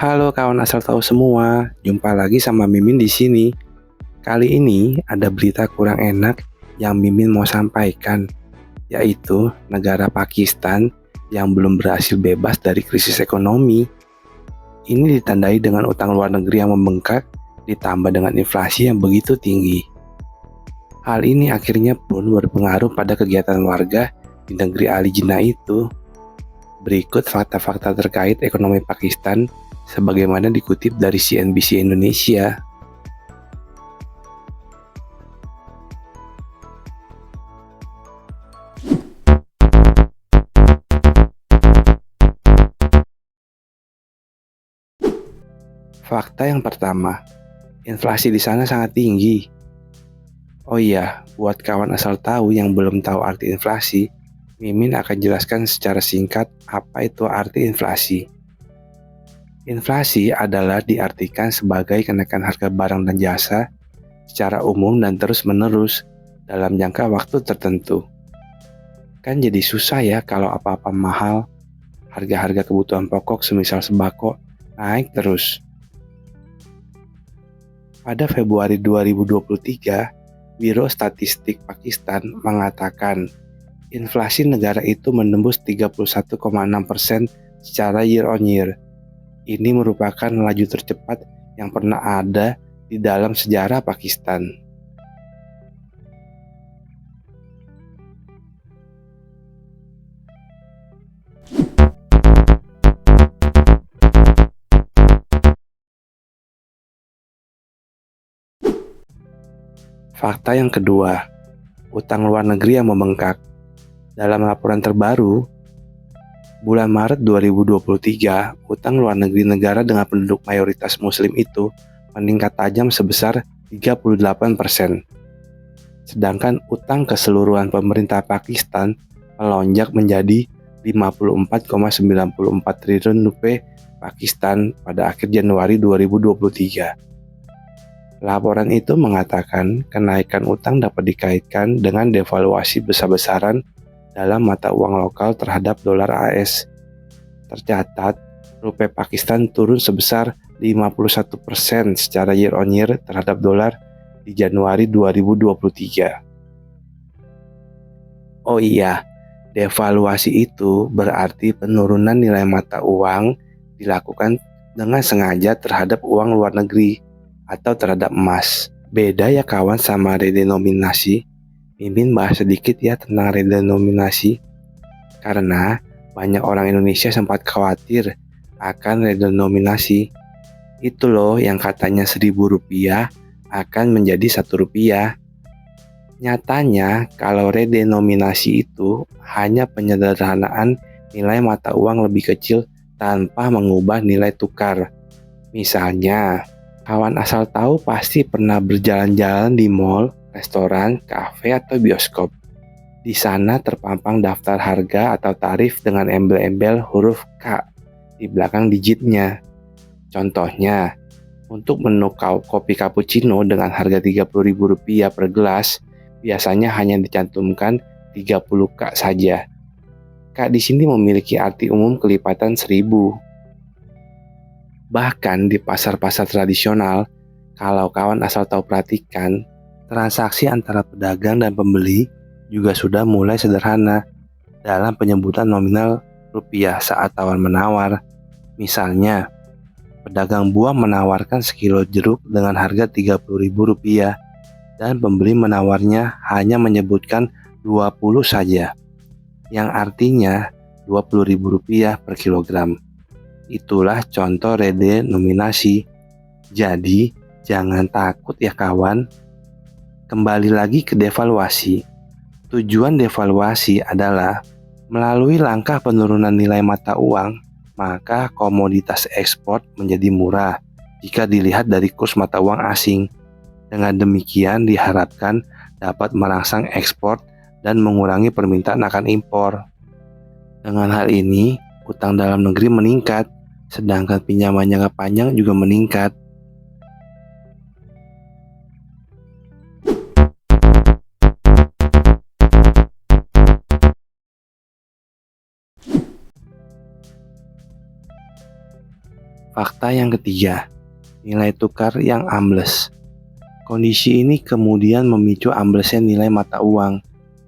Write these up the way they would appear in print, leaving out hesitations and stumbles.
Halo kawan asal tahu semua, jumpa lagi sama Mimin di sini. Kali ini ada berita kurang enak yang Mimin mau sampaikan, yaitu negara Pakistan yang belum berhasil bebas dari krisis ekonomi. Ini ditandai dengan utang luar negeri yang membengkak, ditambah dengan inflasi yang begitu tinggi. Hal ini akhirnya pun berpengaruh pada kegiatan warga di negeri Ali Jinnah itu. Berikut fakta-fakta terkait ekonomi Pakistan sebagaimana dikutip dari CNBC Indonesia. Fakta yang pertama, inflasi di sana sangat tinggi. Oh iya, buat kawan asal tahu yang belum tahu arti inflasi, Mimin akan jelaskan secara singkat apa itu arti inflasi. Inflasi adalah diartikan sebagai kenaikan harga barang dan jasa secara umum dan terus-menerus dalam jangka waktu tertentu. Kan jadi susah ya kalau apa-apa mahal, harga-harga kebutuhan pokok semisal sembako naik terus. Pada Februari 2023, Biro Statistik Pakistan mengatakan inflasi negara itu menembus 31,6% secara year on year. Ini merupakan laju tercepat yang pernah ada di dalam sejarah Pakistan. Fakta yang kedua, utang luar negeri yang membengkak. Dalam laporan terbaru, bulan Maret 2023, utang luar negeri negara dengan penduduk mayoritas muslim itu meningkat tajam sebesar 38%. Sedangkan utang keseluruhan pemerintah Pakistan melonjak menjadi 54,94 triliun rupiah Pakistan pada akhir Januari 2023. Laporan itu mengatakan kenaikan utang dapat dikaitkan dengan devaluasi besar-besaran dalam mata uang lokal terhadap dolar AS. Tercatat, rupiah Pakistan turun sebesar 51% secara year on year terhadap dolar di Januari 2023. Oh iya, devaluasi itu berarti penurunan nilai mata uang dilakukan dengan sengaja terhadap uang luar negeri atau terhadap emas. Beda ya kawan sama redenominasi. Mimin bahas sedikit ya tentang redenominasi. Karena banyak orang Indonesia sempat khawatir akan redenominasi. Itu loh yang katanya Rp1.000 akan menjadi Rp1. Nyatanya kalau redenominasi itu hanya penyederhanaan nilai mata uang lebih kecil tanpa mengubah nilai tukar. Misalnya, kawan asal tahu pasti pernah berjalan-jalan di mall, restoran, kafe, atau bioskop. Di sana terpampang daftar harga atau tarif dengan embel-embel huruf K di belakang digitnya. Contohnya, untuk menu kopi cappuccino dengan harga Rp30.000 per gelas, biasanya hanya dicantumkan 30K saja. K di sini memiliki arti umum kelipatan 1000. Bahkan di pasar-pasar tradisional, kalau kawan asal tahu perhatikan, transaksi antara pedagang dan pembeli juga sudah mulai sederhana dalam penyebutan nominal rupiah saat tawar-menawar. Misalnya, pedagang buah menawarkan sekilo jeruk dengan harga Rp30.000 dan pembeli menawarnya hanya menyebutkan 20 saja, yang artinya Rp20.000 per kilogram. Itulah contoh redenominasi. Jadi, jangan takut ya kawan. Kembali lagi ke devaluasi. Tujuan devaluasi adalah melalui langkah penurunan nilai mata uang, maka komoditas ekspor menjadi murah jika dilihat dari kurs mata uang asing. Dengan demikian diharapkan dapat merangsang ekspor dan mengurangi permintaan akan impor. Dengan hal ini, utang dalam negeri meningkat, sedangkan pinjaman jangka panjang juga meningkat. Fakta yang ketiga, nilai tukar yang ambles. Kondisi ini kemudian memicu amblesnya nilai mata uang,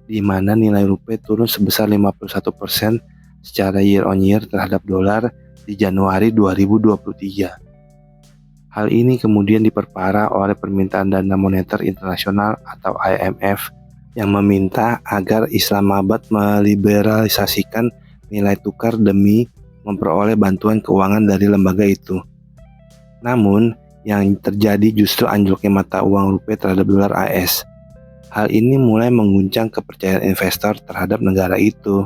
di mana nilai rupiah turun sebesar 51% secara year on year terhadap dolar di Januari 2023. Hal ini kemudian diperparah oleh permintaan Dana Moneter Internasional atau IMF yang meminta agar Islamabad meliberalisasikan nilai tukar demi memperoleh bantuan keuangan dari lembaga itu. Namun, yang terjadi justru anjloknya mata uang rupiah terhadap dolar AS. Hal ini mulai mengguncang kepercayaan investor terhadap negara itu.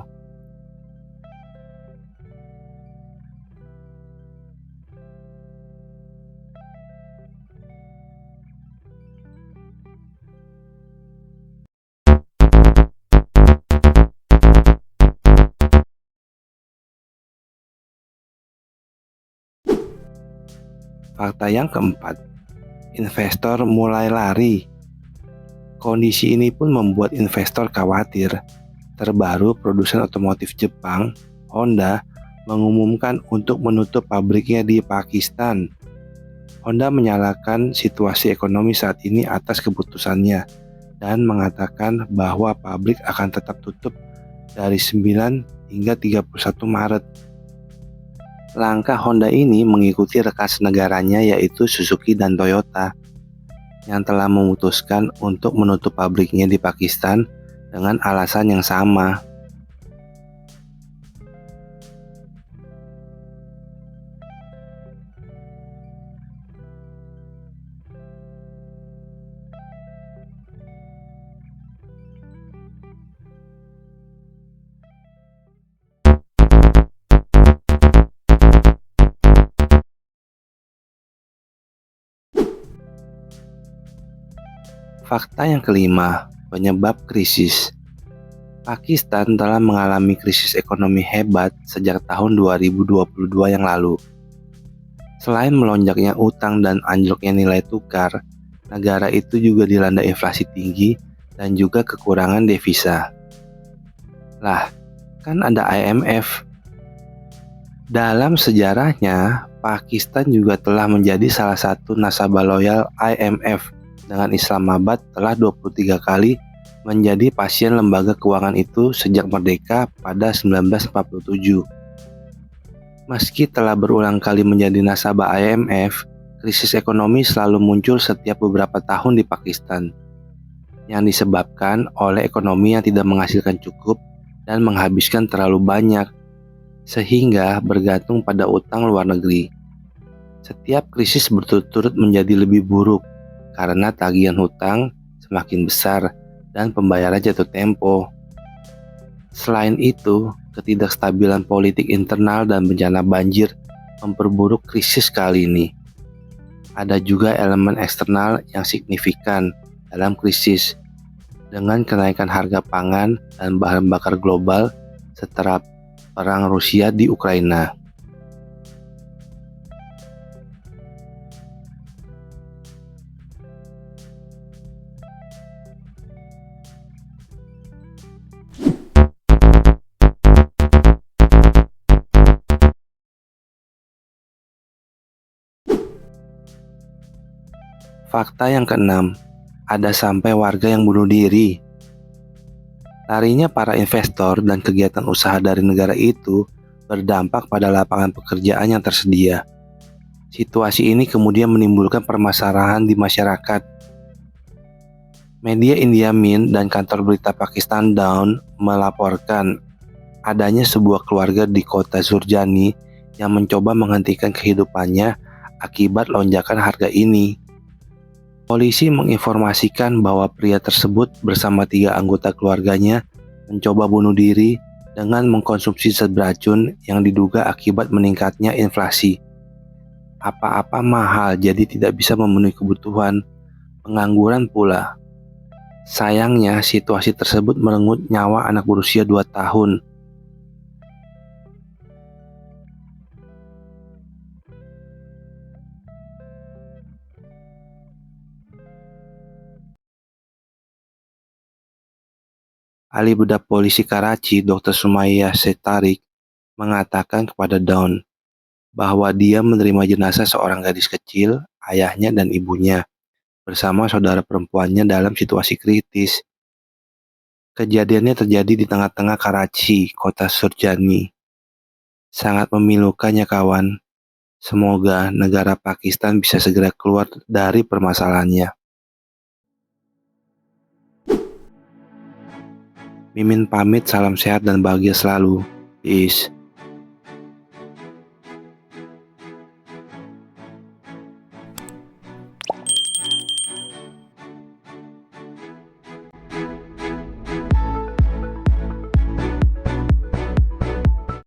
Fakta yang keempat, investor mulai lari. Kondisi ini pun membuat investor khawatir. Terbaru, produsen otomotif Jepang, Honda, mengumumkan untuk menutup pabriknya di Pakistan. Honda menyalahkan situasi ekonomi saat ini atas keputusannya dan mengatakan bahwa pabrik akan tetap tutup dari 9 hingga 31 Maret. Langkah Honda ini mengikuti rekan senegaranya yaitu Suzuki dan Toyota yang telah memutuskan untuk menutup pabriknya di Pakistan dengan alasan yang sama. Fakta yang kelima, penyebab krisis. Pakistan telah mengalami krisis ekonomi hebat sejak tahun 2022 yang lalu. Selain melonjaknya utang dan anjloknya nilai tukar, negara itu juga dilanda inflasi tinggi dan juga kekurangan devisa. Lah, kan ada IMF. Dalam sejarahnya, Pakistan juga telah menjadi salah satu nasabah loyal IMF dengan Islamabad telah 23 kali menjadi pasien lembaga keuangan itu sejak merdeka pada 1947. Meski telah berulang kali menjadi nasabah IMF, krisis ekonomi selalu muncul setiap beberapa tahun di Pakistan yang disebabkan oleh ekonomi yang tidak menghasilkan cukup dan menghabiskan terlalu banyak sehingga bergantung pada utang luar negeri. Setiap krisis berturut-turut menjadi lebih buruk karena tagihan hutang semakin besar dan pembayaran jatuh tempo. Selain itu, ketidakstabilan politik internal dan bencana banjir memperburuk krisis kali ini. Ada juga elemen eksternal yang signifikan dalam krisis, dengan kenaikan harga pangan dan bahan bakar global setelah perang Rusia di Ukraina. Fakta yang keenam, ada sampai warga yang bunuh diri. Larinya para investor dan kegiatan usaha dari negara itu berdampak pada lapangan pekerjaan yang tersedia. Situasi ini kemudian menimbulkan permasalahan di masyarakat. Media India Mint dan kantor berita Pakistan Dawn melaporkan adanya sebuah keluarga di kota Surjani yang mencoba menghentikan kehidupannya akibat lonjakan harga ini. Polisi menginformasikan bahwa pria tersebut bersama 3 anggota keluarganya mencoba bunuh diri dengan mengkonsumsi zat beracun yang diduga akibat meningkatnya inflasi. Apa-apa mahal jadi tidak bisa memenuhi kebutuhan, pengangguran pula. Sayangnya situasi tersebut merenggut nyawa anak berusia 2 tahun. Ahli bedah polisi Karachi, Dr. Sumaya Setarik, mengatakan kepada Dawn, bahwa dia menerima jenazah seorang gadis kecil, ayahnya dan ibunya, bersama saudara perempuannya dalam situasi kritis. Kejadiannya terjadi di tengah-tengah Karachi, kota Surjani. Sangat memilukan ya kawan. Semoga negara Pakistan bisa segera keluar dari permasalahannya. Mimin pamit, salam sehat dan bahagia selalu. Peace.